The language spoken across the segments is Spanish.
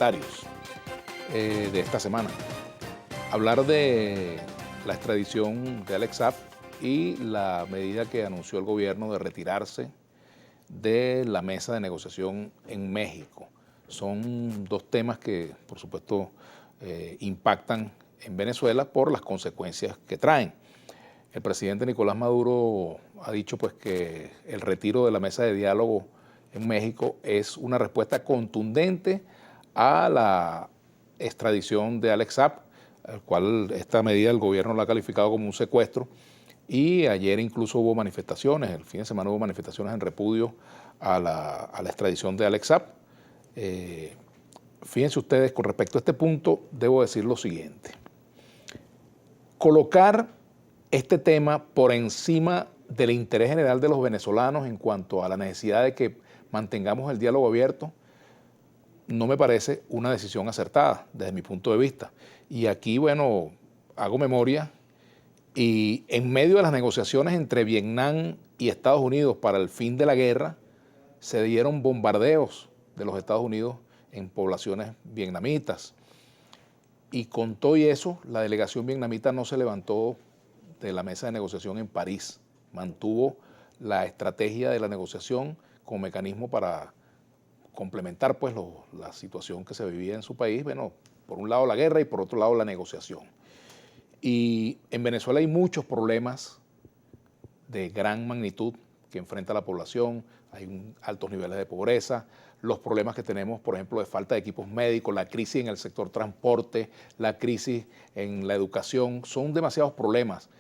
comentarios de esta semana. Hablar de la extradición de Alex Saab y la medida que anunció el gobierno de retirarse de la mesa de negociación en México. Son dos temas que, por supuesto, impactan en Venezuela por las consecuencias que traen. El presidente Nicolás Maduro ha dicho pues, que el retiro de la mesa de diálogo en México es una respuesta contundente a la extradición de Alex Saab, al cual esta medida el gobierno la ha calificado como un secuestro, y ayer incluso hubo manifestaciones, el fin de semana hubo manifestaciones en repudio a la extradición de Alex Saab. Fíjense ustedes, con respecto a este punto, debo decir lo siguiente. Colocar este tema por encima del interés general de los venezolanos en cuanto a la necesidad de que mantengamos el diálogo abierto, no me parece una decisión acertada desde mi punto de vista. Y aquí, bueno, hago memoria y en medio de las negociaciones entre Vietnam y Estados Unidos para el fin de la guerra, se dieron bombardeos de los Estados Unidos en poblaciones vietnamitas. Y con todo y eso, la delegación vietnamita no se levantó de la mesa de negociación en París. Mantuvo la estrategia de la negociación como mecanismo para complementar pues, la situación que se vivía en su país. Bueno, por un lado la guerra y por otro lado la negociación. Y en Venezuela hay muchos problemas de gran magnitud que enfrenta la población, hay altos niveles de pobreza, los problemas que tenemos, por ejemplo, de falta de equipos médicos, la crisis en el sector transporte, la crisis en la educación, son demasiados problemas.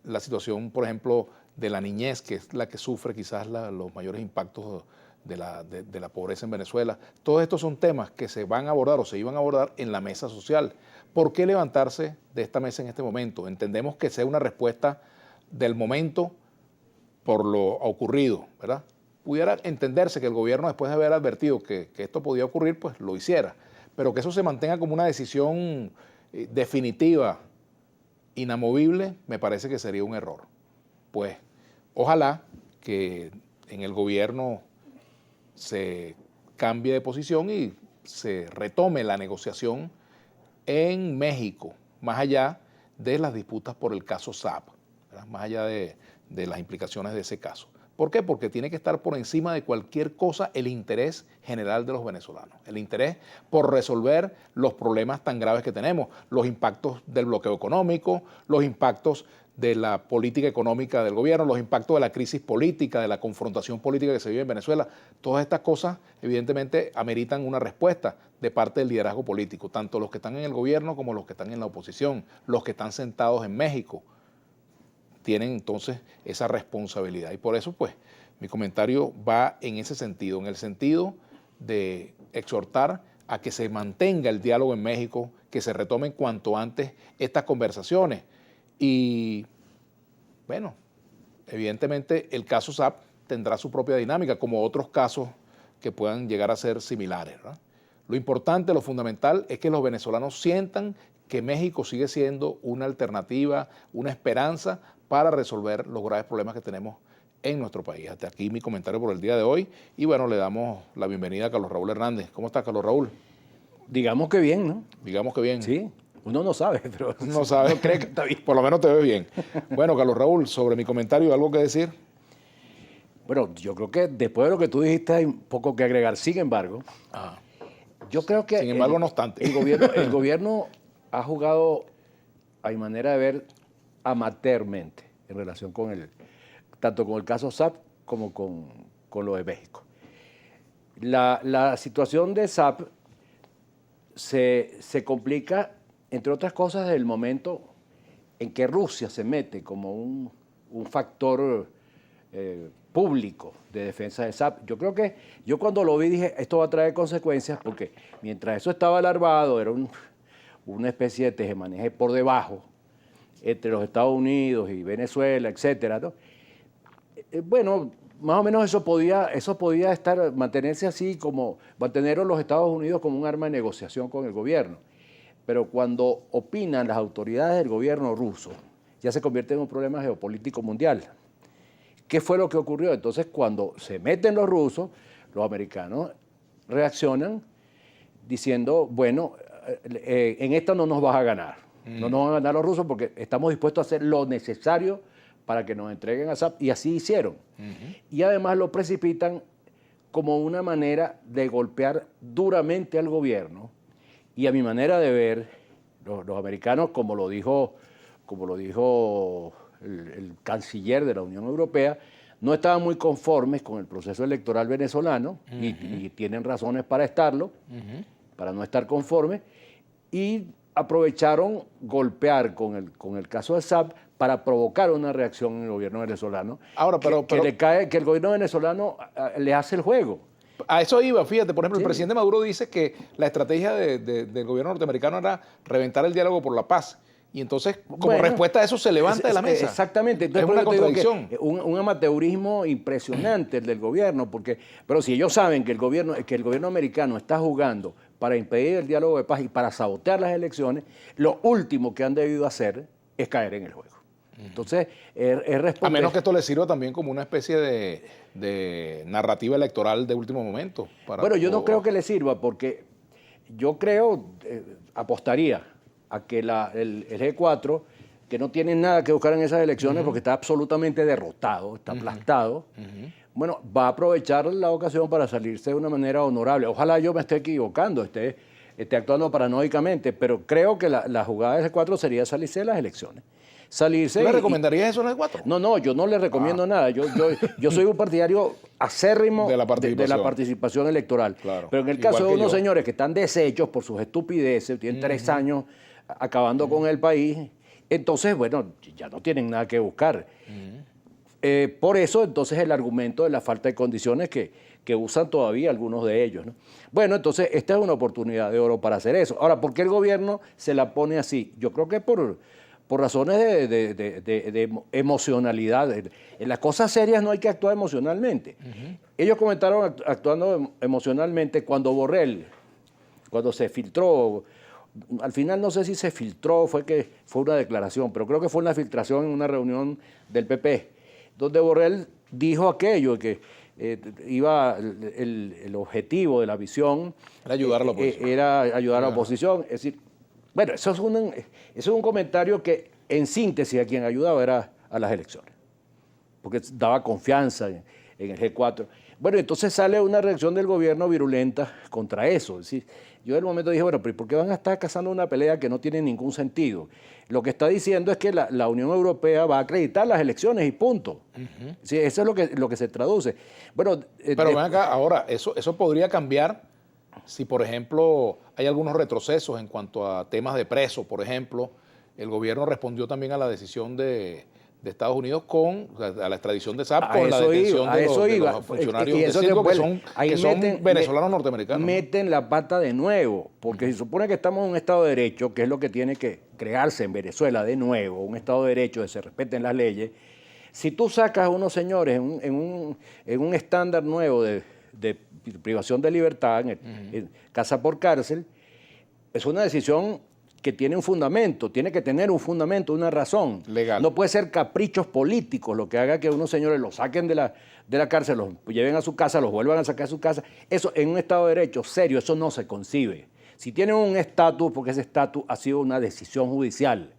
La situación, por ejemplo, de la niñez, que es la que sufre quizás los mayores impactos de la pobreza en Venezuela. Todos estos son temas que se van a abordar o se iban a abordar en la mesa social. ¿Por qué levantarse de esta mesa en este momento? Entendemos que sea una respuesta del momento por lo ocurrido, ¿verdad? Pudiera entenderse que el gobierno, después de haber advertido que esto podía ocurrir, pues lo hiciera, pero que eso se mantenga como una decisión definitiva, inamovible, me parece que sería un error. Pues ojalá que en el gobierno se cambie de posición y se retome la negociación en México, más allá de las disputas por el caso Saab, ¿verdad? Más allá de las implicaciones de ese caso. ¿Por qué? Porque tiene que estar por encima de cualquier cosa el interés general de los venezolanos, el interés por resolver los problemas tan graves que tenemos, los impactos del bloqueo económico, los impactos de la política económica del gobierno, los impactos de la crisis política, de la confrontación política que se vive en Venezuela. Todas estas cosas evidentemente ameritan una respuesta de parte del liderazgo político, tanto los que están en el gobierno como los que están en la oposición, los que están sentados en México, tienen entonces esa responsabilidad. Y por eso, pues, mi comentario va en ese sentido, en el sentido de exhortar a que se mantenga el diálogo en México, que se retomen cuanto antes estas conversaciones. Y, bueno, evidentemente el caso Saab tendrá su propia dinámica, como otros casos que puedan llegar a ser similares, ¿verdad? Lo importante, lo fundamental, es que los venezolanos sientan que México sigue siendo una alternativa, una esperanza para resolver los graves problemas que tenemos en nuestro país. Hasta aquí mi comentario por el día de hoy. Y bueno, le damos la bienvenida a Carlos Raúl Hernández. ¿Cómo está, Carlos Raúl? Digamos que bien, ¿no? Digamos que bien. Sí, uno no sabe, pero no sabe. uno cree que está bien. Por lo menos te ves bien. Bueno, Carlos Raúl, sobre mi comentario, ¿algo que decir? Bueno, yo creo que después de lo que tú dijiste hay un poco que agregar. Sin embargo, yo creo que... Sin embargo, no obstante. El gobierno ha jugado, a mi manera de ver, amateurmente en relación con tanto con el caso Saab como con lo de México. La situación de Saab se complica, entre otras cosas, desde el momento en que Rusia se mete como un factor público de defensa de Saab. Yo creo que yo cuando lo vi dije, esto va a traer consecuencias, porque mientras eso estaba alarmado, era una especie de tejemaneje por debajo entre los Estados Unidos y Venezuela, etcétera, ¿no? Bueno, más o menos eso podía mantenerse así, como mantener a los Estados Unidos como un arma de negociación con el gobierno. Pero cuando opinan las autoridades del gobierno ruso, ya se convierte en un problema geopolítico mundial. ¿Qué fue lo que ocurrió? Entonces, cuando se meten los rusos, los americanos reaccionan diciendo, bueno, en esta no nos vas a ganar. No nos van a ganar los rusos porque estamos dispuestos a hacer lo necesario para que nos entreguen a SAP, y así hicieron. Y además lo precipitan como una manera de golpear duramente al gobierno, y a mi manera de ver, los americanos, como lo dijo el canciller de la Unión Europea, no estaban muy conformes con el proceso electoral venezolano, y tienen razones para estarlo, para no estar conformes, y aprovecharon golpear con el caso de SAP para provocar una reacción en el gobierno venezolano. Ahora, que el gobierno venezolano le hace el juego. A eso iba, fíjate, por ejemplo, Sí. el presidente Maduro dice que la estrategia del gobierno norteamericano era reventar el diálogo por la paz. Y entonces, como Bueno, respuesta a eso, se levanta de la mesa. Exactamente. Es Entonces, una por eso te digo contradicción. que un amateurismo impresionante el del gobierno, pero si ellos saben que el gobierno americano está jugando para impedir el diálogo de paz y para sabotear las elecciones, lo último que han debido hacer es caer en el juego. Entonces, es responder. A menos que esto le sirva también como una especie de narrativa electoral de último momento. Bueno, yo no creo que le sirva, porque yo apostaría a que el G4, que no tiene nada que buscar en esas elecciones porque está absolutamente derrotado, está aplastado, bueno, va a aprovechar la ocasión para salirse de una manera honorable. Ojalá yo me esté equivocando, esté actuando paranoicamente, pero creo que la jugada del G4 sería salirse de las elecciones. ¿Tú le recomendarías eso en el 4? No, yo no le recomiendo nada. Yo soy un partidario acérrimo de la participación electoral. Claro. Pero en el Igual caso de que unos yo. señores que están deshechos por sus estupideces, tienen 3 años acabando con el país, entonces, bueno, ya no tienen nada que buscar. Por eso, entonces, el argumento de la falta de condiciones que usan todavía algunos de ellos, ¿no? Bueno, entonces, esta es una oportunidad de oro para hacer eso. Ahora, ¿por qué el gobierno se la pone así? Yo creo que por razones de emocionalidad. En las cosas serias no hay que actuar emocionalmente. Ellos comentaron actuando emocionalmente cuando Borrell, cuando se filtró, al final no sé si se filtró, fue una declaración, pero creo que fue una filtración en una reunión del PP, donde Borrell dijo aquello, que el objetivo de la visión Era ayudar a la oposición. era ayudar a la oposición. Es decir, bueno, eso es un comentario que, en síntesis, a quien ayudaba era a las elecciones, porque daba confianza en el G4. Bueno, entonces sale una reacción del gobierno virulenta contra eso. Es decir, yo en el momento dije, bueno, pero ¿por qué van a estar cazando una pelea que no tiene ningún sentido? Lo que está diciendo es que la Unión Europea va a acreditar las elecciones y punto. Sí, eso es lo que se traduce. Bueno, pero ven acá, ahora, eso podría cambiar si, por ejemplo, hay algunos retrocesos en cuanto a temas de presos, por ejemplo. El gobierno respondió también a la decisión de Estados Unidos a la extradición de SAP con la detención de los funcionarios de Citgo, que son venezolanos norteamericanos. Meten la pata de nuevo, porque se supone que estamos en un Estado de Derecho, que es lo que tiene que crearse en Venezuela de nuevo, un Estado de Derecho, que se respeten las leyes. Si tú sacas a unos señores en un estándar nuevo de privación de libertad, en casa por cárcel, es una decisión que tiene un fundamento, tiene que tener un fundamento, una razón. Legal. No puede ser caprichos políticos lo que haga que unos señores los saquen de la cárcel, los lleven a su casa, los vuelvan a sacar a su casa. Eso, en un Estado de Derecho serio, eso no se concibe. Si tienen un estatus, porque ese estatus ha sido una decisión judicial,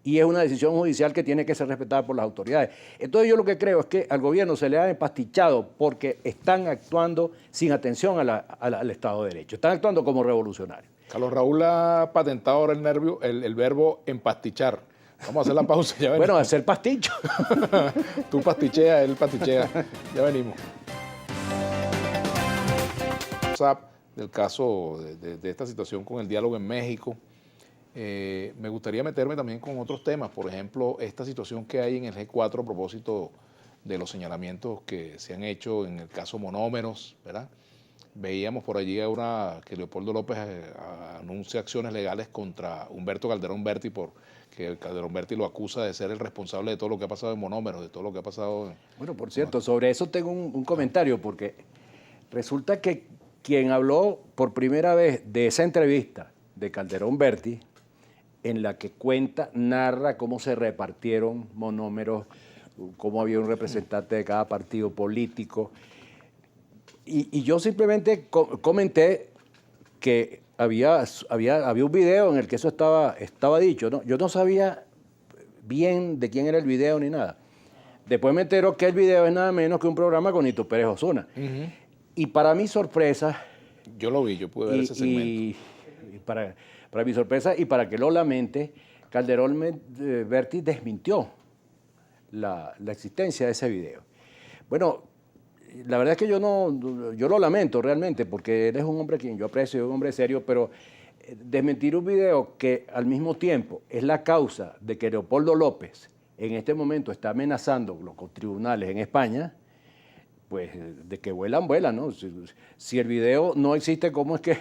y es una decisión judicial que tiene que ser respetada por las autoridades. Entonces yo lo que creo es que al gobierno se le ha empastichado porque están actuando sin atención al Estado de Derecho, están actuando como revolucionarios. Carlos Raúl ha patentado ahora el verbo empastichar. Vamos a hacer la pausa, ya venimos. Bueno, hacer pasticho. Tú pasticheas, él pastichea. Ya venimos. Del caso de esta situación con el diálogo en México. Me gustaría meterme también con otros temas, por ejemplo, esta situación que hay en el G4 a propósito de los señalamientos que se han hecho en el caso Monómeros, ¿verdad? Veíamos por allí que Leopoldo López anuncia acciones legales contra Humberto Calderón Berti, porque Calderón Berti lo acusa de ser el responsable de todo lo que ha pasado en Monómeros, de todo lo que ha pasado. Bueno, por cierto, sobre eso tengo un comentario, porque resulta que quien habló por primera vez de esa entrevista de Calderón Berti, en la que narra cómo se repartieron monómeros, cómo había un representante de cada partido político. Y yo simplemente comenté que había un video en el que eso estaba dicho, ¿no? Yo no sabía bien de quién era el video ni nada. Después me entero que el video es nada menos que un programa con Nito Pérez Osuna. Y para mi sorpresa... Yo lo vi, yo pude ver ese segmento. Y para mi sorpresa y para que lo lamente, Calderón Berti desmintió la existencia de ese video. Bueno, la verdad es que yo lo lamento realmente, porque él es un hombre a quien yo aprecio, es un hombre serio, pero desmentir un video que al mismo tiempo es la causa de que Leopoldo López en este momento está amenazando los tribunales en España, pues de que vuelan, ¿no? Si el video no existe, ¿cómo es que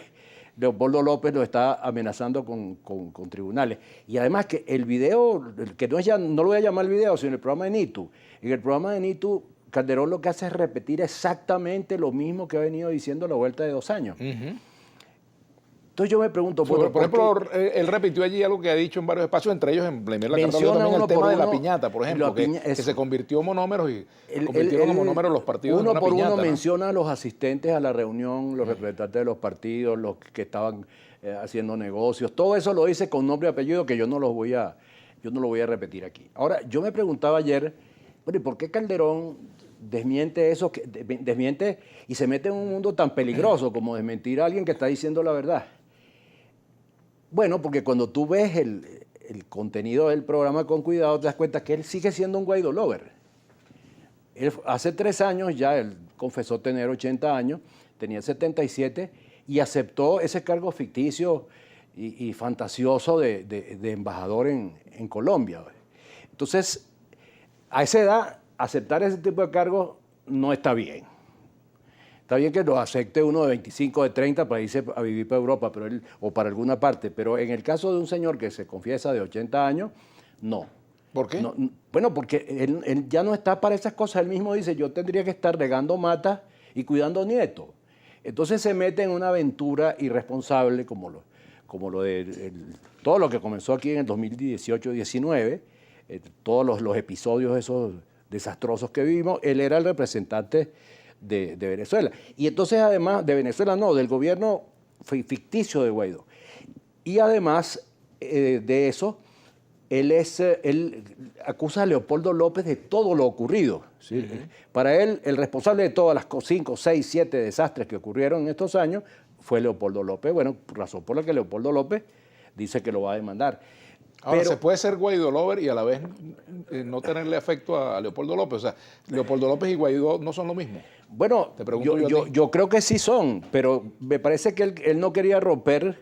Leopoldo López lo está amenazando con tribunales? Y además que el video, que no lo voy a llamar video, sino el programa de Nitu. En el programa de Nitu, Calderón lo que hace es repetir exactamente lo mismo que ha venido diciendo a la vuelta de 2 años. Entonces yo me pregunto... Por ejemplo, él repitió allí algo que ha dicho en varios espacios, entre ellos en Premier La Carta, también el tema de la piñata, por ejemplo, que se convirtió en monómeros y convirtieron en monómeros los partidos. Uno por uno ¿no? Menciona a los asistentes a la reunión, los representantes de los partidos, los que estaban haciendo negocios, todo eso lo dice con nombre y apellido, que yo no lo voy a repetir aquí. Ahora, yo me preguntaba ayer, bueno, ¿y por qué Calderón desmiente eso, desmiente y se mete en un mundo tan peligroso como desmentir a alguien que está diciendo la verdad? Bueno, porque cuando tú ves el contenido del programa con cuidado, te das cuenta que él sigue siendo un Guaidó lover. Él, hace 3 años ya, él confesó tener 80 años, tenía 77 y aceptó ese cargo ficticio y fantasioso de embajador en Colombia. Entonces, a esa edad, aceptar ese tipo de cargos no está bien. Está bien que lo acepte uno de 25, de 30 para irse a vivir para Europa o para alguna parte, pero en el caso de un señor que se confiesa de 80 años, no. ¿Por qué? No, bueno, porque él ya no está para esas cosas. Él mismo dice, yo tendría que estar regando matas y cuidando nietos. Entonces se mete en una aventura irresponsable como lo de todo lo que comenzó aquí en el 2018-19, todos los episodios esos desastrosos que vimos. Él era el representante de Venezuela. Y entonces, además, de Venezuela no, del gobierno ficticio de Guaidó. Y además de eso, él acusa a Leopoldo López de todo lo ocurrido. ¿Sí? Para él, el responsable de todas las 5, 6, 7 desastres que ocurrieron en estos años fue Leopoldo López. Bueno, razón por la que Leopoldo López dice que lo va a demandar. Ahora, ¿se puede ser Guaidó lover y a la vez no tenerle afecto a Leopoldo López? O sea, Leopoldo López y Guaidó no son lo mismo. Bueno, yo creo que sí son, pero me parece que él no quería romper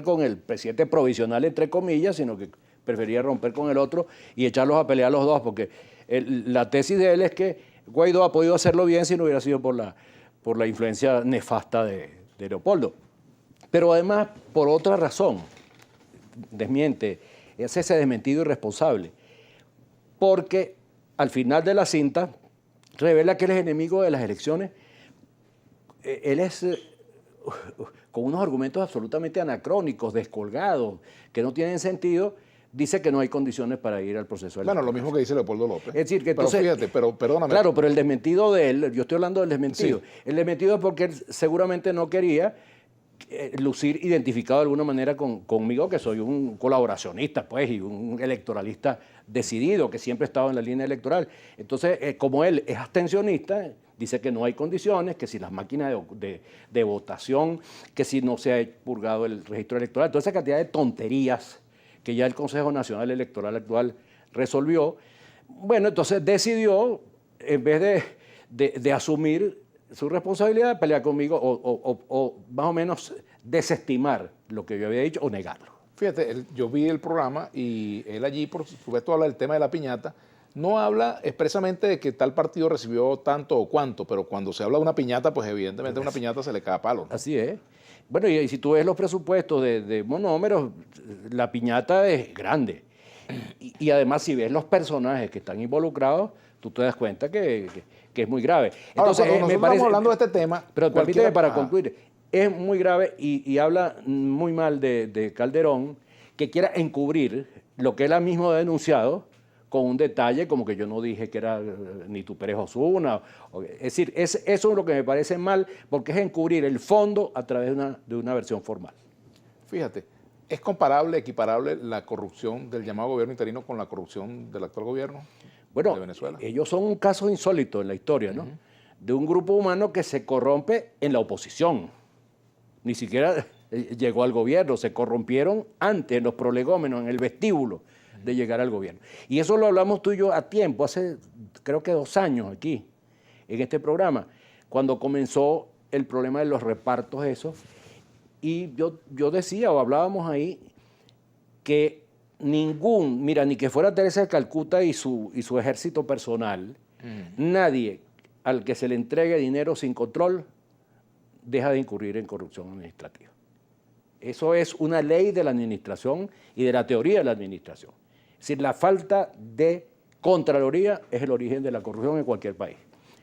con el presidente provisional, entre comillas, sino que prefería romper con el otro y echarlos a pelear los dos, porque la tesis de él es que Guaidó ha podido hacerlo bien si no hubiera sido por la influencia nefasta de Leopoldo. Pero además, por otra razón, desmiente, es ese desmentido irresponsable, porque al final de la cinta revela que él es enemigo de las elecciones. Él es con unos argumentos absolutamente anacrónicos, descolgados, que no tienen sentido, dice que no hay condiciones para ir al proceso electoral. Bueno, lo mismo que dice Leopoldo López. Es decir, que entonces, pero fíjate, perdóname. Claro, pero el desmentido de él, yo estoy hablando del desmentido. Sí. El desmentido es porque él seguramente no quería lucir identificado de alguna manera conmigo, que soy un colaboracionista, pues, y un electoralista decidido, que siempre he estado en la línea electoral. Entonces, como él es abstencionista, dice que no hay condiciones, que si las máquinas de votación, que si no se ha purgado el registro electoral, toda esa cantidad de tonterías que ya el Consejo Nacional Electoral actual resolvió. Bueno, entonces decidió, en vez de asumir su responsabilidad, pelear conmigo o más o menos desestimar lo que yo había dicho o negarlo. Fíjate, yo vi el programa y él allí, por supuesto, habla del tema de la piñata. No habla expresamente de que tal partido recibió tanto o cuánto, pero cuando se habla de una piñata, pues evidentemente a una piñata se le cae a palo, ¿no? Así es. Bueno, y si tú ves los presupuestos de monómeros, la piñata es grande. Y además, si ves los personajes que están involucrados, tú te das cuenta que es muy grave. Entonces, ahora, me parece, estamos hablando de este tema. Pero permíteme para concluir. Es muy grave y habla muy mal de Calderón, que quiera encubrir lo que él mismo ha denunciado con un detalle como que yo no dije que era ni tu Pérez Osuna. Es decir, eso es lo que me parece mal, porque es encubrir el fondo a través de una versión formal. Fíjate, ¿es comparable, equiparable la corrupción del llamado gobierno interino con la corrupción del actual gobierno de Venezuela? Ellos son un caso insólito en la historia, ¿no? De un grupo humano que se corrompe en la oposición. Ni siquiera llegó al gobierno, se corrompieron antes, en los prolegómenos, en el vestíbulo de llegar al gobierno. Y eso lo hablamos tú y yo a tiempo, hace creo que 2 años aquí, en este programa, cuando comenzó el problema de los repartos esos. Y yo decía, o hablábamos ahí, que ni que fuera Teresa de Calcuta y su ejército personal, nadie al que se le entregue dinero sin control deja de incurrir en corrupción administrativa. Eso es una ley de la administración y de la teoría de la administración. Es decir, la falta de Contraloría es el origen de la corrupción en cualquier país.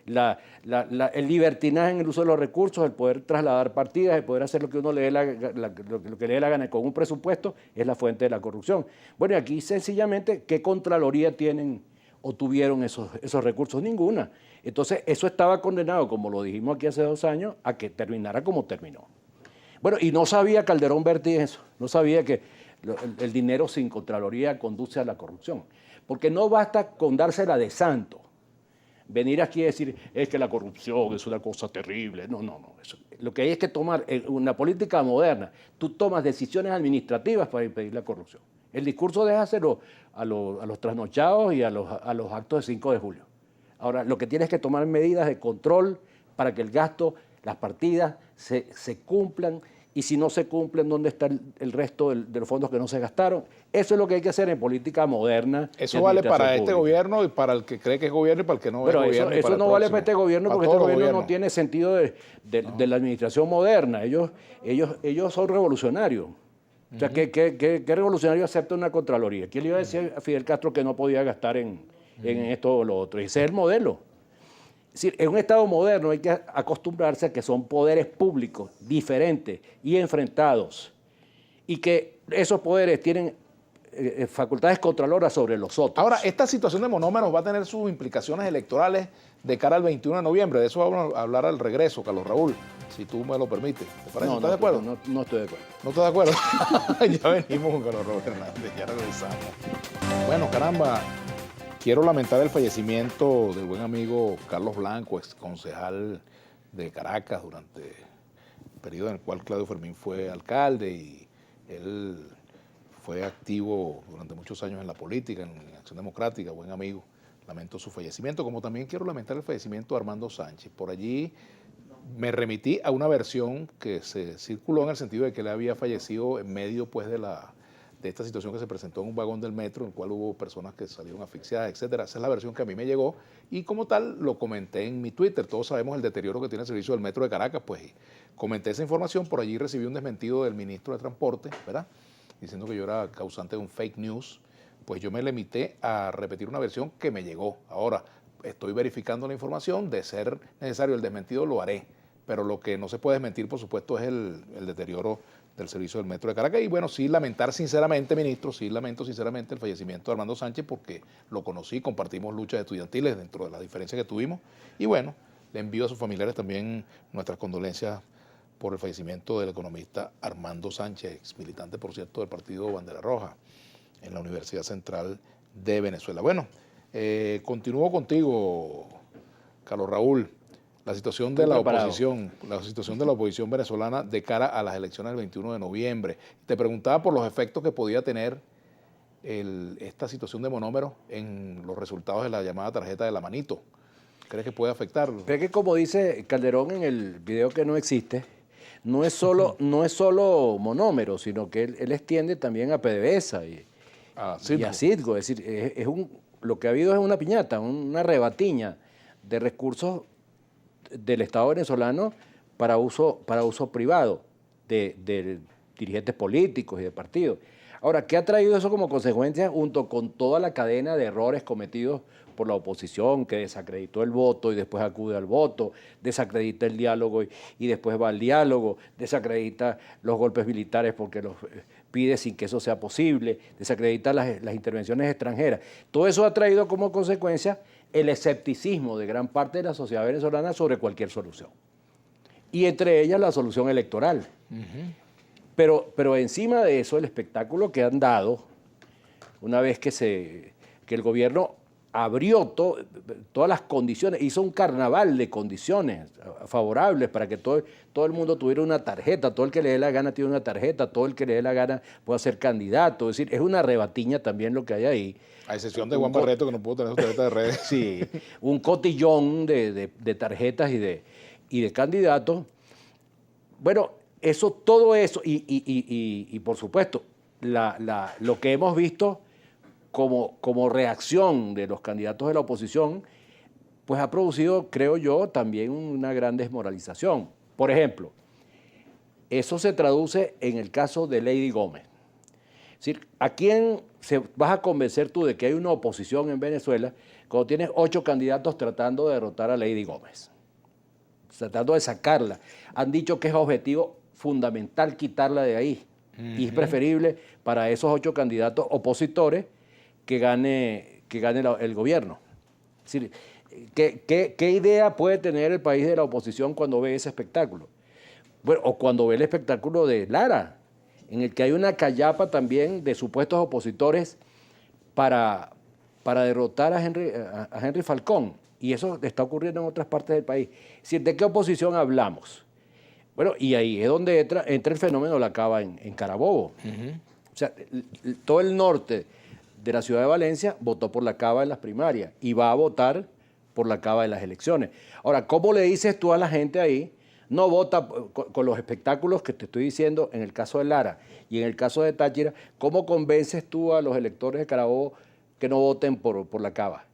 El libertinaje en el uso de los recursos, el poder trasladar partidas, el poder hacer lo que uno le dé lo que le dé la gana con un presupuesto, es la fuente de la corrupción. Bueno, y aquí sencillamente, ¿qué Contraloría tienen o tuvieron esos recursos? Ninguna. Entonces, eso estaba condenado, como lo dijimos aquí hace 2 años, a que terminara como terminó. Bueno, y no sabía Calderón Berti eso, no sabía que el dinero sin Contraloría conduce a la corrupción. Porque no basta con dársela de santo. Venir aquí a decir, es que la corrupción es una cosa terrible. No. Lo que hay es que tomar, en una política moderna, tú tomas decisiones administrativas para impedir la corrupción. El discurso déjaselo a los trasnochados y a los actos de 5 de julio. Ahora, lo que tienes que tomar medidas de control para que el gasto, las partidas, se cumplan. Y si no se cumplen, ¿dónde está el resto de los fondos que no se gastaron? Eso es lo que hay que hacer en política moderna. Eso vale para este gobierno y para el que cree que es gobierno y para el que no es gobierno. Eso no vale para este gobierno porque este gobierno no tiene sentido de la administración moderna. Ellos son revolucionarios. O sea, ¿qué revolucionario acepta una Contraloría? ¿Quién le iba a decir a Fidel Castro que no podía gastar en esto o lo otro? Ese es el modelo. Es decir, en un Estado moderno hay que acostumbrarse a que son poderes públicos diferentes y enfrentados y que esos poderes tienen facultades controloras sobre los otros. Ahora, esta situación de monómeros va a tener sus implicaciones electorales de cara al 21 de noviembre. De eso vamos a hablar al regreso, Carlos Raúl, si tú me lo permites. ¿Te parece? ¿Estás de acuerdo? No estoy de acuerdo. ¿No estás de acuerdo? Ya venimos con Carlos Raúl Hernández, ya regresamos. Bueno, caramba. Quiero lamentar el fallecimiento del buen amigo Carlos Blanco, ex concejal de Caracas durante el periodo en el cual Claudio Fermín fue alcalde y él fue activo durante muchos años en la política, en Acción Democrática, buen amigo. Lamento su fallecimiento, como también quiero lamentar el fallecimiento de Armando Sánchez. Por allí me remití a una versión que se circuló en el sentido de que él había fallecido en medio pues de esta situación que se presentó en un vagón del metro, en el cual hubo personas que salieron asfixiadas, etcétera. Esa es la versión que a mí me llegó y como tal lo comenté en mi Twitter. Todos sabemos el deterioro que tiene el servicio del metro de Caracas, pues comenté esa información. Por allí recibí un desmentido del ministro de Transporte, ¿verdad?, diciendo que yo era causante de un fake news. Pues yo me limité a repetir una versión que me llegó. Ahora, estoy verificando la información. De ser necesario el desmentido, lo haré. Pero lo que no se puede desmentir, por supuesto, es el deterioro del servicio del metro de Caracas. Y bueno, sí lamentar sinceramente, ministro, sí lamento sinceramente el fallecimiento de Armando Sánchez porque lo conocí, compartimos luchas estudiantiles dentro de las diferencias que tuvimos. Y bueno, le envío a sus familiares también nuestras condolencias por el fallecimiento del economista Armando Sánchez, ex militante, por cierto, del partido Bandera Roja en la Universidad Central de Venezuela. Bueno, continúo contigo, Carlos Raúl. La situación de la oposición venezolana de cara a las elecciones del 21 de noviembre. Te preguntaba por los efectos que podía tener esta situación de monómeros en los resultados de la llamada tarjeta de la manito. ¿Crees que puede afectarlo? Pero es que, como dice Calderón en el video que no existe, no es solo monómeros, sino que él extiende también a PDVSA y a Citgo. Es decir, lo que ha habido es una piñata, una rebatiña de recursos del Estado venezolano para uso privado, de dirigentes políticos y de partidos. Ahora, ¿qué ha traído eso como consecuencia junto con toda la cadena de errores cometidos por la oposición, que desacreditó el voto y después acude al voto, desacredita el diálogo y después va al diálogo, desacredita los golpes militares porque los pide sin que eso sea posible, desacredita las intervenciones extranjeras? Todo eso ha traído como consecuencia el escepticismo de gran parte de la sociedad venezolana sobre cualquier solución. Y entre ellas la solución electoral. Pero encima de eso, el espectáculo que han dado, una vez que el gobierno abrió todas las condiciones, hizo un carnaval de condiciones favorables para que todo el mundo tuviera una tarjeta, todo el que le dé la gana tiene una tarjeta, todo el que le dé la gana puede ser candidato, es decir, es una rebatiña también lo que hay ahí. A excepción de Juan Barreto, que no pudo tener su tarjeta de redes. Sí, un cotillón de tarjetas y de candidatos. Bueno, todo eso, y por supuesto, lo que hemos visto como reacción de los candidatos de la oposición, pues ha producido, creo yo, también una gran desmoralización. Por ejemplo, eso se traduce en el caso de Lady Gómez. Es decir, ¿a quién vas a convencer tú de que hay una oposición en Venezuela cuando tienes 8 candidatos tratando de derrotar a Lady Gómez? Tratando de sacarla. Han dicho que es objetivo fundamental quitarla de ahí. Y es preferible para esos 8 candidatos opositores que gane el gobierno. Es decir, ¿qué idea puede tener el país de la oposición cuando ve ese espectáculo? Bueno, o cuando ve el espectáculo de Lara, en el que hay una callapa también de supuestos opositores para derrotar a Henry Falcón. Y eso está ocurriendo en otras partes del país. Es decir, ¿de qué oposición hablamos? Bueno, y ahí es donde entra el fenómeno de la cava en Carabobo. O sea, todo el norte de la ciudad de Valencia votó por la cava en las primarias y va a votar por la cava en las elecciones. Ahora, ¿cómo le dices tú a la gente ahí? No vota con los espectáculos que te estoy diciendo en el caso de Lara y en el caso de Táchira. ¿Cómo convences tú a los electores de Carabobo que no voten por la cava?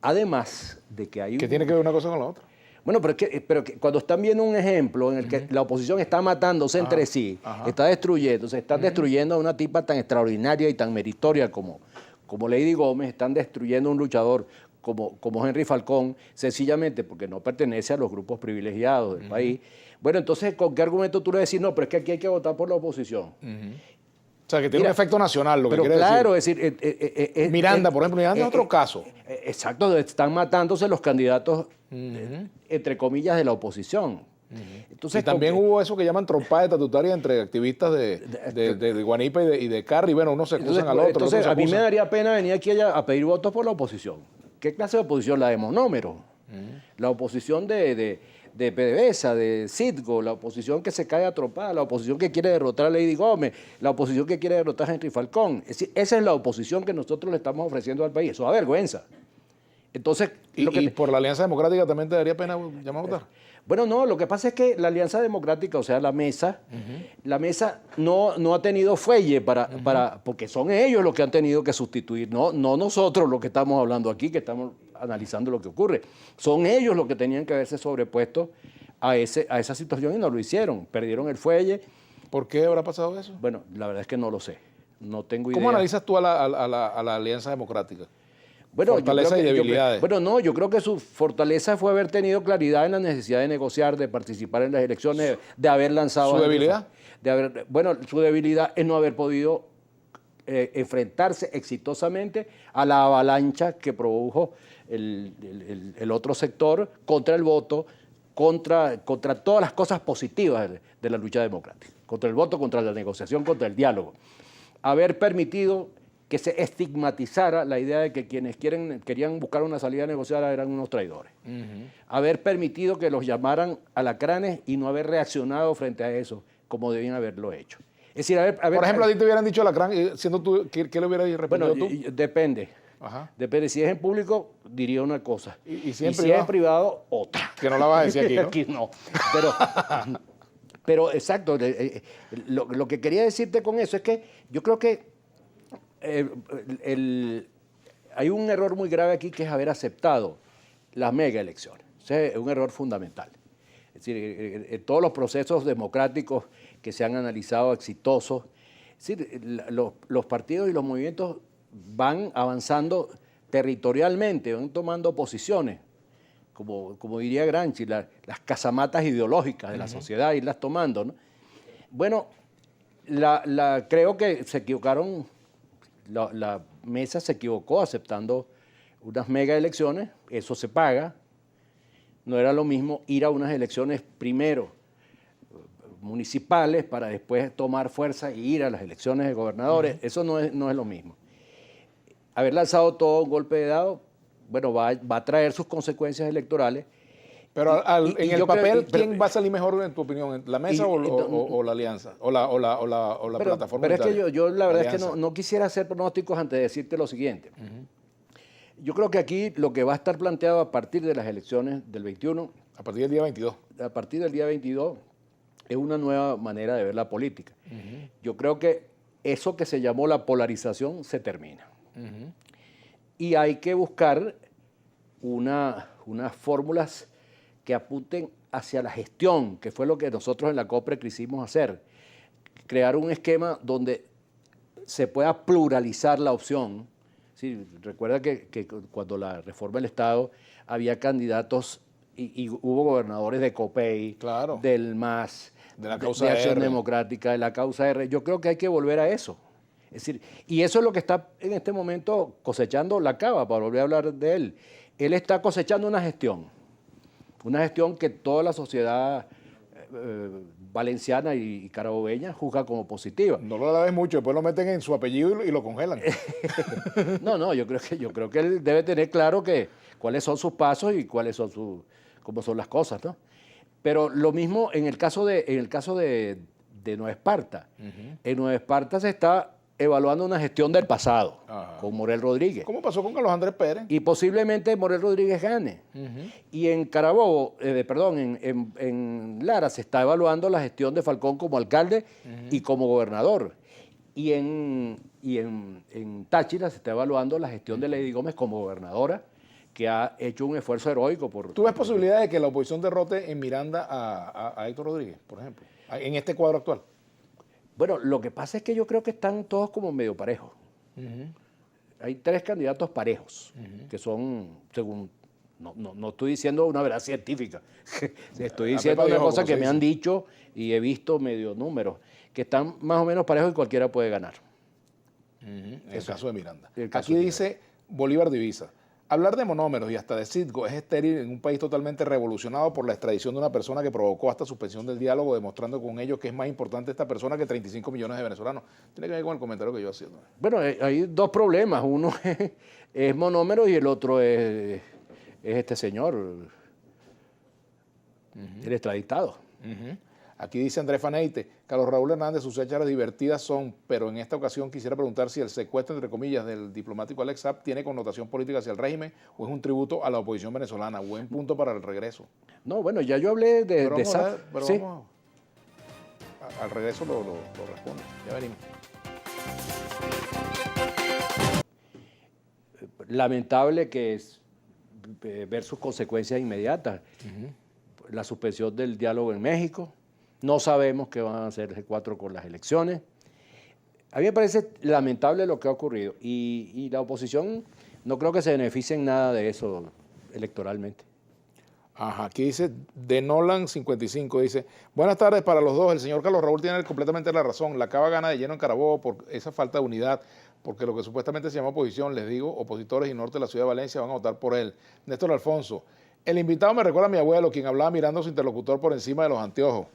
Además de que hay... ¿Qué tiene que ver una cosa con la otra? Bueno, pero cuando están viendo un ejemplo en el que la oposición está matándose entre sí, está destruyendo, se están destruyendo a una tipa tan extraordinaria y tan meritoria como Lady Gómez, están destruyendo a un luchador como Henry Falcón, sencillamente porque no pertenece a los grupos privilegiados del país. Bueno, entonces, ¿con qué argumento tú le decís? No, pero es que aquí hay que votar por la oposición. O sea, que tiene un efecto nacional, lo que quiere claro, decir. Es decir... Miranda, por ejemplo, Miranda es otro caso. Exacto, están matándose los candidatos, entre comillas, de la oposición. Entonces, y también hubo eso que llaman trompadas estatutarias entre activistas de Guanipa y de Carri. Bueno, unos se acusan al otro. Entonces, a mí me daría pena venir aquí a pedir votos por la oposición. ¿Qué clase de oposición? La de monómero. La oposición de PDVSA, de Citgo, la oposición que se cae a trompadas, la oposición que quiere derrotar a Lady Gómez, la oposición que quiere derrotar a Henry Falcón. Es decir, esa es la oposición que nosotros le estamos ofreciendo al país. Eso da vergüenza. Entonces, ¿Y por la Alianza Democrática también te daría pena llamar a votar? Bueno, no, lo que pasa es que la Alianza Democrática, o sea, la mesa no ha tenido fuelle porque son ellos los que han tenido que sustituir, no nosotros los que estamos hablando aquí, que estamos analizando lo que ocurre. Son ellos los que tenían que haberse sobrepuesto a esa situación y no lo hicieron, perdieron el fuelle. ¿Por qué habrá pasado eso? Bueno, la verdad es que no lo sé, no tengo idea. ¿Cómo analizas tú a la Alianza Democrática? Bueno, fortalezas y debilidades. Yo creo que su fortaleza fue haber tenido claridad en la necesidad de negociar, de participar en las elecciones, de haber lanzado... ¿Su debilidad? Su debilidad es no haber podido enfrentarse exitosamente a la avalancha que produjo el otro sector contra el voto, contra todas las cosas positivas de la lucha democrática, contra el voto, contra la negociación, contra el diálogo. Haber permitido que se estigmatizara la idea de que quienes querían buscar una salida negociada eran unos traidores. Haber permitido que los llamaran alacranes y no haber reaccionado frente a eso como debían haberlo hecho. Es decir, por ejemplo, a ti te hubieran dicho alacrán, siendo tú, ¿qué le hubieras respondido tú? Depende. Depende. Si es en público, diría una cosa. ¿Y si es privado, otra. Que no la vas a decir aquí, ¿no? Aquí no. Pero exacto, lo que quería decirte con eso es que yo creo que hay un error muy grave aquí, que es haber aceptado las mega elecciones. O sea, es un error fundamental. Es decir, todos los procesos democráticos que se han analizado exitosos. Es decir, los partidos y los movimientos van avanzando territorialmente, van tomando posiciones, como diría Gramsci, las casamatas ideológicas de la sociedad, irlas tomando, ¿no? Bueno, creo que se equivocaron, la mesa se equivocó aceptando unas mega elecciones, eso se paga. No era lo mismo ir a unas elecciones primero municipales para después tomar fuerza e ir a las elecciones de gobernadores. Eso no es lo mismo. Haber lanzado todo un golpe de dado, bueno, va a traer sus consecuencias electorales. Pero en el papel, ¿quién va a salir mejor en tu opinión? ¿La mesa o la alianza? ¿O la plataforma? Pero es que yo la verdad es que no quisiera hacer pronósticos antes de decirte lo siguiente. Yo creo que aquí lo que va a estar planteado a partir de las elecciones del 21... A partir del día 22. A partir del día 22 es una nueva manera de ver la política. Yo creo que eso que se llamó la polarización se termina. Y hay que buscar unas fórmulas que apunten hacia la gestión, que fue lo que nosotros en la COPRE quisimos hacer. Crear un esquema donde se pueda pluralizar la opción. Sí, recuerda que cuando la reforma del Estado había candidatos y hubo gobernadores de COPEI, claro, del MAS, de la causa de Acción R. Democrática, de la causa R. Yo creo que hay que volver a eso. Es decir, y eso es lo que está en este momento cosechando la Cava, para volver a hablar de él. Él está cosechando una gestión que toda la sociedad valenciana y carabobeña juzga como positiva. No lo alabes mucho, después lo meten en su apellido y lo congelan. No, yo creo que él debe tener claro cuáles son sus pasos y cómo son las cosas, ¿no? Pero lo mismo en el caso de Nueva Esparta. En Nueva Esparta se está evaluando una gestión del pasado con Morel Rodríguez. ¿Cómo pasó con Carlos Andrés Pérez? Y posiblemente Morel Rodríguez gane. Y en Carabobo, en Lara se está evaluando la gestión de Falcón como alcalde y como gobernador. Y en Táchira se está evaluando la gestión de Lady Gómez como gobernadora, que ha hecho un esfuerzo heroico por... ¿Tú ves posibilidades de que la oposición derrote en Miranda a Héctor Rodríguez, por ejemplo, en este cuadro actual? Bueno, lo que pasa es que yo creo que están todos como medio parejos. Hay 3 candidatos parejos, que son, según, no estoy diciendo una verdad científica, estoy diciendo una cosa que me han dicho y he visto medio números, que están más o menos parejos y cualquiera puede ganar. En el caso de Miranda. Aquí dice Bolívar Divisa: hablar de monómeros y hasta de Citgo es estéril en un país totalmente revolucionado por la extradición de una persona que provocó hasta suspensión del diálogo, demostrando con ello que es más importante esta persona que 35 millones de venezolanos. Tiene que ver con el comentario que yo hacía. Bueno, hay 2 problemas. Uno es monómeros y el otro es este señor, el extraditado. Aquí dice Andrés Faneite: Carlos Raúl Hernández, sus écharas divertidas son, pero en esta ocasión quisiera preguntar si el secuestro, entre comillas, del diplomático Alex Saab tiene connotación política hacia el régimen o es un tributo a la oposición venezolana. Buen punto para el regreso. No, bueno, ya yo hablé de Saab. Pero sí. Vamos al regreso lo respondo. Ya venimos. Lamentable que es ver sus consecuencias inmediatas. La suspensión del diálogo en México. No sabemos qué van a hacer el G4 con las elecciones. A mí me parece lamentable lo que ha ocurrido y la oposición no creo que se beneficie en nada de eso electoralmente. Aquí dice de Nolan 55, dice: buenas tardes para los dos, el señor Carlos Raúl tiene completamente la razón, la Cava gana de lleno en Carabobo por esa falta de unidad, porque lo que supuestamente se llama oposición, les digo, opositores y norte de la ciudad de Valencia van a votar por él. Néstor Alfonso: el invitado me recuerda a mi abuelo, quien hablaba mirando a su interlocutor por encima de los anteojos.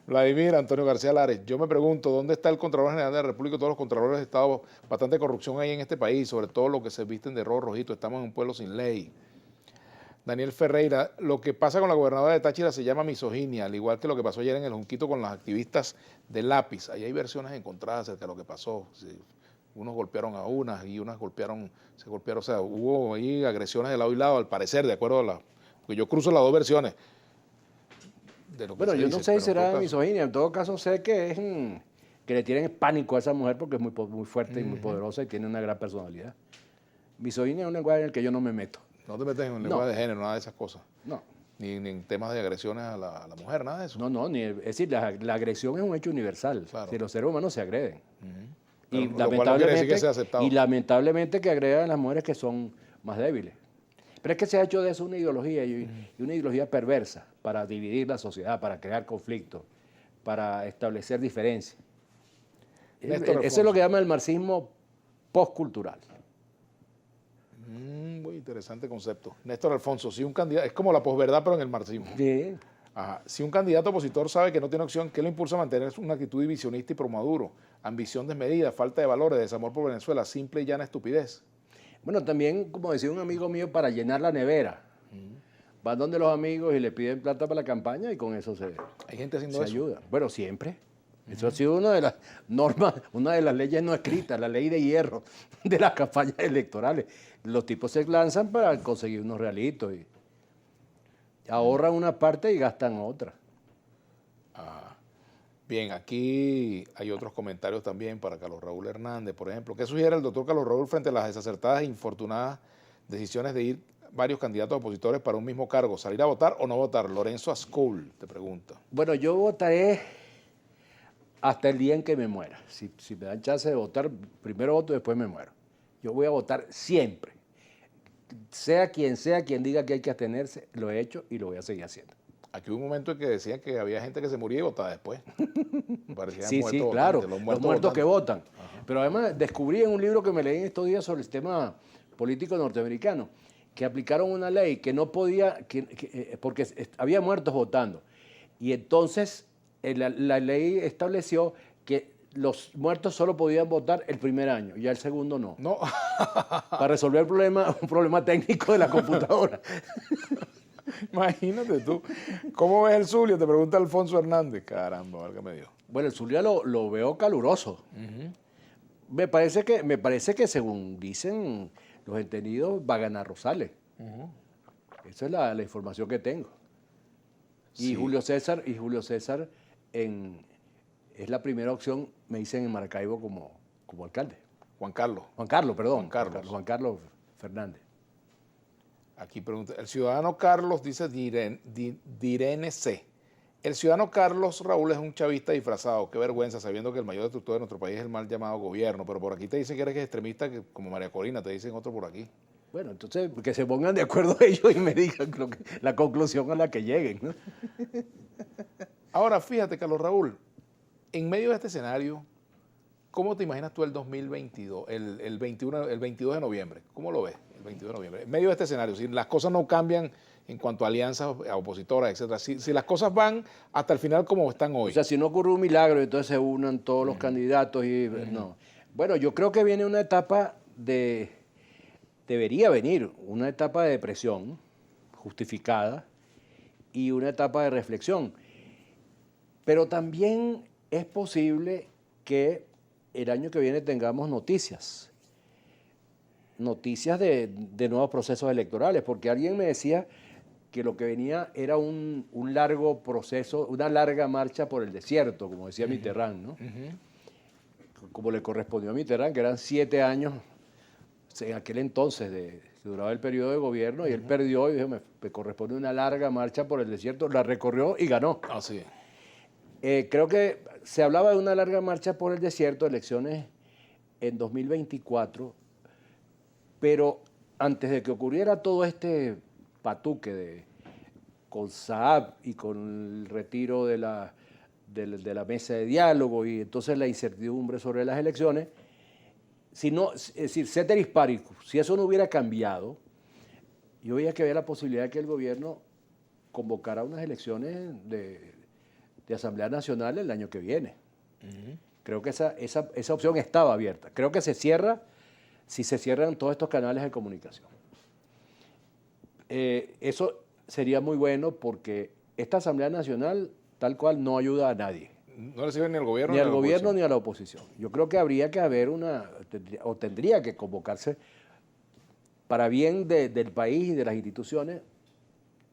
Vladimir Antonio García Lares: yo me pregunto, ¿dónde está el Contralor General de la República y todos los Contralores de Estado? Bastante corrupción hay en este país, sobre todo los que se visten de rojo rojito, estamos en un pueblo sin ley. Daniel Ferreira: lo que pasa con la gobernadora de Táchira se llama misoginia, al igual que lo que pasó ayer en el Junquito con las activistas de Lápiz. Ahí hay versiones encontradas acerca de lo que pasó. Sí, unos golpearon a unas y unas se golpearon, o sea, hubo ahí agresiones de lado y lado, al parecer, de acuerdo a porque yo cruzo las dos versiones. Bueno, yo no sé si será misoginia, en todo caso sé que es que le tienen pánico a esa mujer porque es muy fuerte y muy poderosa y tiene una gran personalidad. Misoginia es un lenguaje en el que yo no me meto. No te metes en un lenguaje de género, nada de esas cosas. No. Ni en temas de agresiones a la mujer, nada de eso. No, no, es decir, la agresión es un hecho universal. Claro. Si los seres humanos se agreden. Pero Y lo cual no quiere decir que sea aceptado. lamentablemente que agredan a las mujeres que son más débiles. Pero es que se ha hecho de eso una ideología y una ideología perversa para dividir la sociedad, para crear conflictos, para establecer diferencias. Eso es lo que llama el marxismo postcultural. Muy interesante concepto. Néstor Alfonso, si un candidato, es como la posverdad, pero en el marxismo. Sí. Ajá. Si un candidato opositor sabe que no tiene opción, ¿qué lo impulsa a mantener una actitud divisionista y promaduro? Ambición desmedida, falta de valores, desamor por Venezuela, simple y llana estupidez. Bueno, también, como decía un amigo mío, para llenar la nevera. Van donde los amigos y le piden plata para la campaña y con eso Hay gente haciendo se eso. ayuda. Bueno, siempre. Eso ha sido una de las normas, una de las leyes no escritas, la ley de hierro de las campañas electorales. Los tipos se lanzan para conseguir unos realitos y ahorran una parte y gastan otra. Bien, aquí hay otros comentarios también para Carlos Raúl Hernández, por ejemplo. ¿Qué sugiere el doctor Carlos Raúl frente a las desacertadas e infortunadas decisiones de ir varios candidatos opositores para un mismo cargo? ¿Salir a votar o no votar? Lorenzo Ascol te pregunta. Bueno, yo votaré hasta el día en que me muera. Si me dan chance de votar, primero voto y después me muero. Yo voy a votar siempre. Sea quien diga que hay que abstenerse, lo he hecho y lo voy a seguir haciendo. Aquí hubo un momento en que decían que había gente que se moría y votaba después. Sí, claro, los muertos que votan. Pero además descubrí en un libro que me leí en estos días sobre el sistema político norteamericano, que aplicaron una ley que no podía, porque había muertos votando. Y entonces la ley estableció que los muertos solo podían votar el primer año, ya el segundo no. No. Para resolver un problema técnico de la computadora. Imagínate tú. ¿Cómo ves el Zulia? Te pregunta Alfonso Hernández. Caramba, válgame Dios. Bueno, el Zulia lo veo caluroso. Me parece que según dicen los entendidos, va a ganar Rosales. Esa es la información que tengo. Sí. Y Julio César es la primera opción, me dicen, en Maracaibo como alcalde. Juan Carlos. Juan Carlos, perdón. Juan Carlos Fernández. Aquí pregunta, el ciudadano Carlos dice Direne C. El ciudadano Carlos Raúl es un chavista disfrazado. Qué vergüenza, sabiendo que el mayor destructor de nuestro país es el mal llamado gobierno. Pero por aquí te dicen que eres extremista, como María Corina, te dicen otro por aquí. Bueno, entonces que se pongan de acuerdo ellos y me digan la conclusión a la que lleguen, ¿no? Ahora, fíjate, Carlos Raúl, en medio de este escenario, ¿cómo te imaginas tú el 2022, el 22 de noviembre? ¿Cómo lo ves el 22 de noviembre? En medio de este escenario, si las cosas no cambian en cuanto a alianzas opositoras, etcétera, si las cosas van hasta el final como están hoy. O sea, si no ocurre un milagro, entonces se unan todos los candidatos y no. Bueno, yo creo que viene una etapa debería venir una etapa de depresión justificada y una etapa de reflexión. Pero también es posible que el año que viene tengamos noticias de nuevos procesos electorales, porque alguien me decía que lo que venía era un largo proceso, una larga marcha por el desierto, como decía Mitterrand, ¿no? Como le correspondió a Mitterrand, que eran 7 años en aquel entonces que duraba el periodo de gobierno, y él perdió y dijo, me corresponde una larga marcha por el desierto, la recorrió y ganó. Así Creo que se hablaba de una larga marcha por el desierto, elecciones en 2024, pero antes de que ocurriera todo este patuque con Saab y con el retiro de la mesa de diálogo y entonces la incertidumbre sobre las elecciones, es decir, ceteris paribus, si eso no hubiera cambiado, yo veía que había la posibilidad de que el gobierno convocara unas elecciones de Asamblea Nacional el año que viene. Creo que esa opción estaba abierta. Creo que se cierra si se cierran todos estos canales de comunicación. Eso sería muy bueno porque esta Asamblea Nacional tal cual no ayuda a nadie. No le sirve ni al gobierno ni al gobierno ni a la oposición. Yo creo que habría que haber tendría que convocarse para bien del país y de las instituciones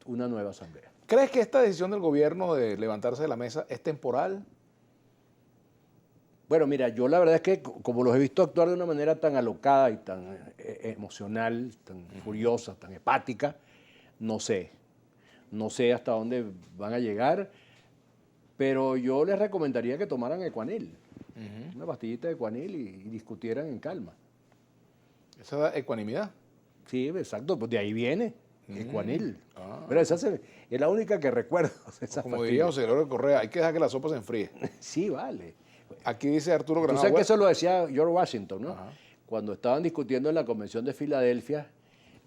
una nueva asamblea. ¿Crees que esta decisión del gobierno de levantarse de la mesa es temporal? Bueno, mira, yo la verdad es que como los he visto actuar de una manera tan alocada y tan emocional, tan furiosa, tan hepática, no sé. No sé hasta dónde van a llegar, pero yo les recomendaría que tomaran Ecuanil, una pastillita de Ecuanil y discutieran en calma. ¿Esa da ecuanimidad? Sí, exacto, pues de ahí viene, Ecuanil. Ah. Pero esa es la única que recuerdo. Esa Como pastilla. diría José Gregorio Correa, hay que dejar que la sopa se enfríe. Sí, vale. Aquí dice Arturo Tú Granado. sabes que bueno, eso lo decía George Washington, ¿no? Ajá. Cuando estaban discutiendo en la Convención de Filadelfia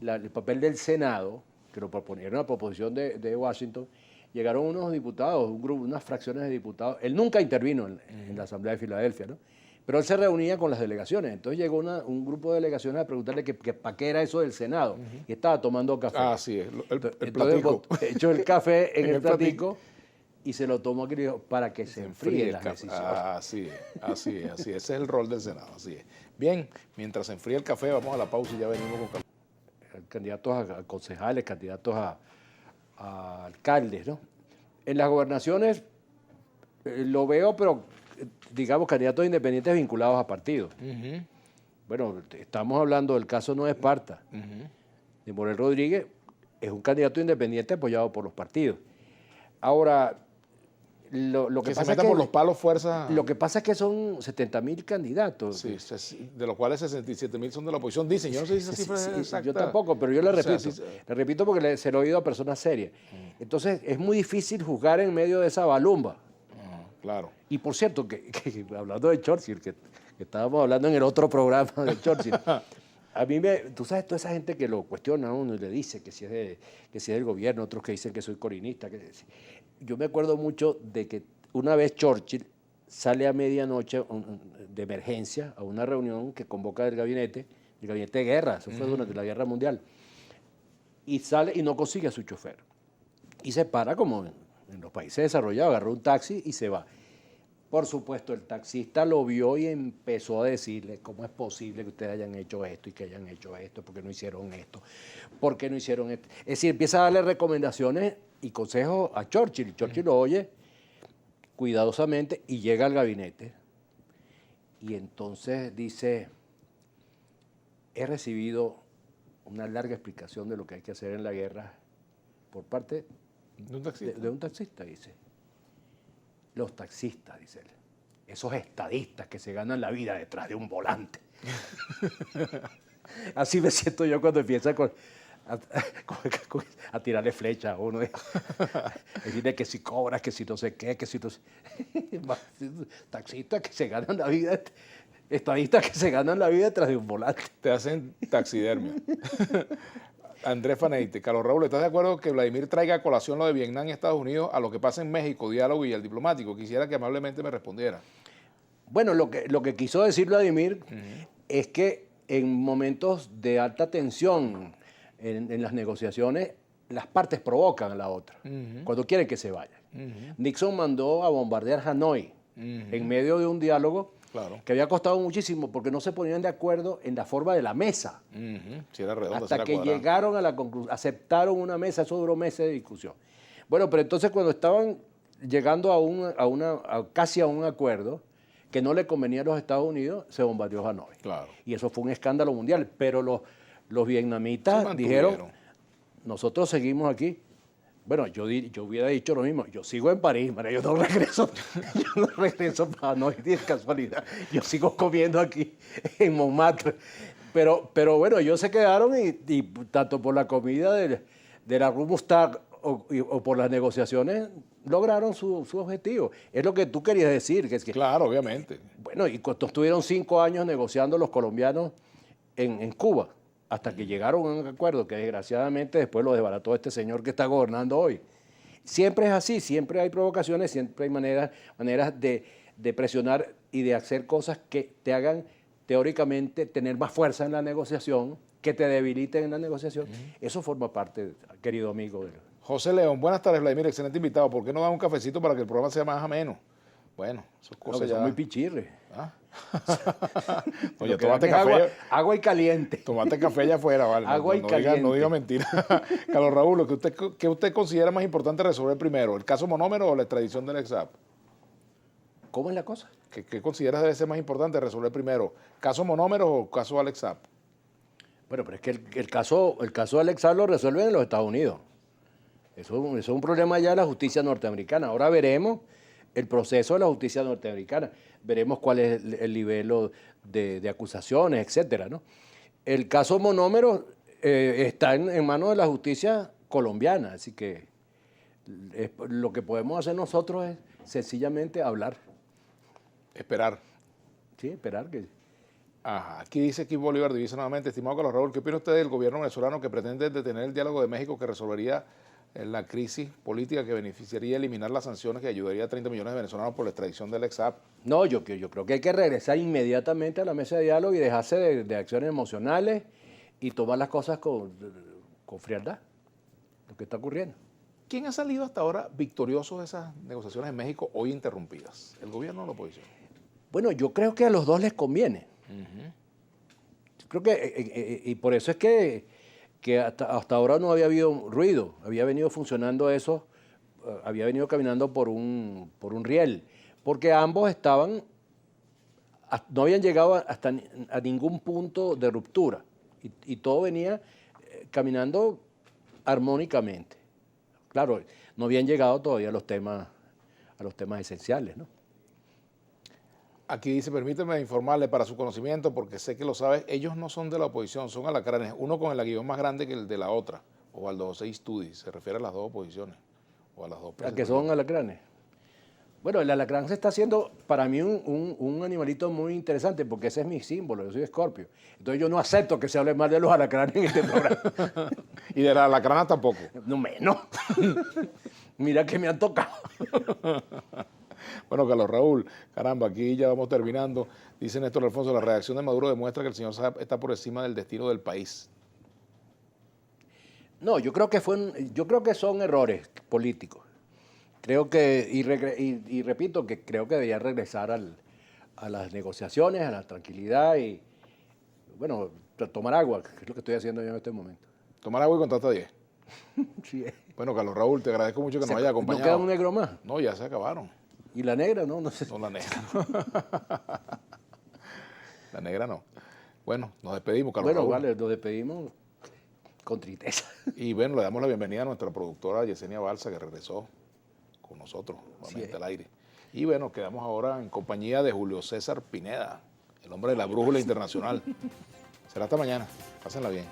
el papel del Senado, que lo proponieron a proposición de Washington, llegaron unos diputados, un grupo, unas fracciones de diputados. Él nunca intervino en la Asamblea de Filadelfia, ¿no? Pero él se reunía con las delegaciones. Entonces llegó un grupo de delegaciones a preguntarle que para qué era eso del Senado. Y estaba tomando café. Ah, sí, el Entonces, platico. echó el café en En el el platico. platico y se lo tomó aquí y dijo, para que se enfríen las decisiones. Así es, así es, así es. Ese es el rol del Senado, así es. Bien, mientras se enfría el café, vamos a la pausa y ya venimos con café. Candidatos a concejales, candidatos a alcaldes, ¿no? En las gobernaciones lo veo, pero digamos candidatos independientes vinculados a partidos. Bueno, estamos hablando del caso Nueva Esparta, de Morel Rodríguez, es un candidato independiente apoyado por los partidos. Ahora, lo que Que se pasa es metan que por los palos fuerzas. lo que pasa es que son 70.000 candidatos. Sí, de los cuales 67.000 son de la oposición. Dicen, yo no sé si esa Sí, cifra es sí, exacta. yo tampoco, pero yo le O sea, repito. sí, Le repito porque se lo he oído a personas serias. Entonces, es muy difícil juzgar en medio de esa balumba. claro. Y por cierto, que hablando de Churchill, que estábamos hablando en el otro programa de Churchill, a mí tú sabes, toda esa gente que lo cuestiona a uno y le dice que si es del gobierno, otros que dicen que soy corinista. Yo me acuerdo mucho de que una vez Churchill sale a medianoche de emergencia a una reunión que convoca el gabinete de guerra, eso fue durante la Guerra Mundial, y sale y no consigue a su chofer. Y se para como en los países desarrollados, agarró un taxi y se va. Por supuesto, el taxista lo vio y empezó a decirle cómo es posible que ustedes hayan hecho esto y que hayan hecho esto, por qué no hicieron esto, por qué no hicieron esto. Es decir, empieza a darle recomendaciones y consejos a Churchill. Y Churchill lo oye cuidadosamente y llega al gabinete. Y entonces dice, he recibido una larga explicación de lo que hay que hacer en la guerra por parte De un taxista. de un taxista, dice. Los taxistas, dice él, esos estadistas que se ganan la vida detrás de un volante. Así me siento yo cuando empieza a tirarle flechas a uno. Decirle que si cobras, que si no sé qué, que si no sé... Taxistas que se ganan la vida, estadistas que se ganan la vida detrás de un volante. Te hacen taxidermia. Andrés Faneite, Carlos Raúl, ¿estás de acuerdo que Vladimir traiga a colación lo de Vietnam y Estados Unidos a lo que pasa en México, diálogo y el diplomático? Quisiera que amablemente me respondiera. Bueno, lo que quiso decir Vladimir es que en momentos de alta tensión en las negociaciones, las partes provocan a la otra, cuando quieren que se vayan. Nixon mandó a bombardear Hanoi en medio de un diálogo Claro. que había costado muchísimo porque no se ponían de acuerdo en la forma de la mesa. Si era redonda, si Hasta era que cuadrada. llegaron a la conclusión, aceptaron una mesa, eso duró meses de discusión. Bueno, pero entonces cuando estaban llegando casi a un acuerdo que no le convenía a los Estados Unidos, se bombardeó Hanoi. Claro. Y eso fue un escándalo mundial. Pero los vietnamitas Se dijeron, mantuvieron. nosotros seguimos aquí. Bueno, yo hubiera dicho lo mismo. Yo sigo en París, pero yo no regreso. Yo no regreso para Hanoi, de casualidad. Yo sigo comiendo aquí en Montmartre. Pero bueno, ellos se quedaron y tanto por la comida de la Rue Mouffetard o por las negociaciones lograron su objetivo. Es lo que tú querías decir. Que es que, Claro, obviamente. bueno, y cuando estuvieron 5 años negociando los colombianos en Cuba, hasta que llegaron a un acuerdo que desgraciadamente después lo desbarató este señor que está gobernando hoy. Siempre es así, siempre hay provocaciones, siempre hay maneras de presionar y de hacer cosas que te hagan teóricamente tener más fuerza en la negociación, que te debiliten en la negociación. Eso forma parte, querido amigo. José León, buenas tardes, Vladimir, excelente invitado. ¿Por qué no dan un cafecito para que el programa sea más ameno? Bueno, esas cosas Porque ya... son muy pichirres. ¿Ah? Lo Oye, que tómate dan es café. agua y caliente. Tomate café allá afuera, ¿vale? Agua y no caliente. diga mentira. Carlos Raúl, ¿qué usted considera más importante resolver primero? ¿El caso Monómero o la extradición del EXAP? ¿Cómo es la cosa? ¿Qué consideras debe ser más importante resolver primero? ¿Caso Monómero o caso Alexap? Bueno, pero es que el caso de Alexar lo resuelven en los Estados Unidos. Eso es un problema ya de la justicia norteamericana. Ahora veremos el proceso de la justicia norteamericana. Veremos cuál es el nivel de acusaciones, etcétera, ¿no? El caso Monómero está en manos de la justicia colombiana, así que lo que podemos hacer nosotros es sencillamente hablar. Esperar. Sí, esperar que... Ajá. Aquí dice Kim Bolívar, divisa nuevamente, estimado Carlos Raúl, ¿qué opina usted del gobierno venezolano que pretende detener el diálogo de México que resolvería la crisis política, que beneficiaría eliminar las sanciones que ayudaría a 30 millones de venezolanos por la extradición del ex-AP? No, yo creo que hay que regresar inmediatamente a la mesa de diálogo y dejarse de acciones emocionales y tomar las cosas con frialdad, lo que está ocurriendo. ¿Quién ha salido hasta ahora victorioso de esas negociaciones en México hoy interrumpidas? ¿El gobierno o la oposición? Bueno, yo creo que a los dos les conviene. Yo creo que, y por eso es que hasta ahora no había habido ruido, había venido funcionando eso, había venido caminando por un riel, porque ambos no habían llegado hasta a ningún punto de ruptura y todo venía caminando armónicamente. Claro, no habían llegado todavía a los temas esenciales, ¿no? Aquí dice, permíteme informarle para su conocimiento, porque sé que lo sabes, ellos no son de la oposición, son alacranes, uno con el aguijón más grande que el de la otra, Osvaldo José Istudi, se refiere a las dos oposiciones, o a las dos. ¿A que son alacranes? Bueno, el alacrán se está haciendo para mí un animalito muy interesante, porque ese es mi símbolo, yo soy Escorpio. Entonces yo no acepto que se hable mal de los alacranes en este programa. Y de la alacrana tampoco. No menos. Mira que me han tocado. Bueno, Carlos Raúl, caramba, aquí ya vamos terminando. Dice Néstor Alfonso, la reacción de Maduro demuestra que el señor Saab está por encima del destino del país. No, yo creo que son errores políticos. Creo que, y repito, que creo que debería regresar a las negociaciones, a la tranquilidad y, bueno, tomar agua, que es lo que estoy haciendo yo en este momento. Tomar agua y contacto a 10. Sí. Bueno, Carlos Raúl, te agradezco mucho que nos haya acompañado. ¿No queda un negro más? No, ya se acabaron. ¿Y la negra? No sé. No, la negra no. La negra no. Bueno, nos despedimos, Carlos Raúl. Bueno, vale, nos despedimos con tristeza. Y bueno, le damos la bienvenida a nuestra productora Yesenia Balsa, que regresó con nosotros nuevamente al aire. Y bueno, quedamos ahora en compañía de Julio César Pineda, el hombre de la brújula internacional. Será hasta mañana. Pásenla bien.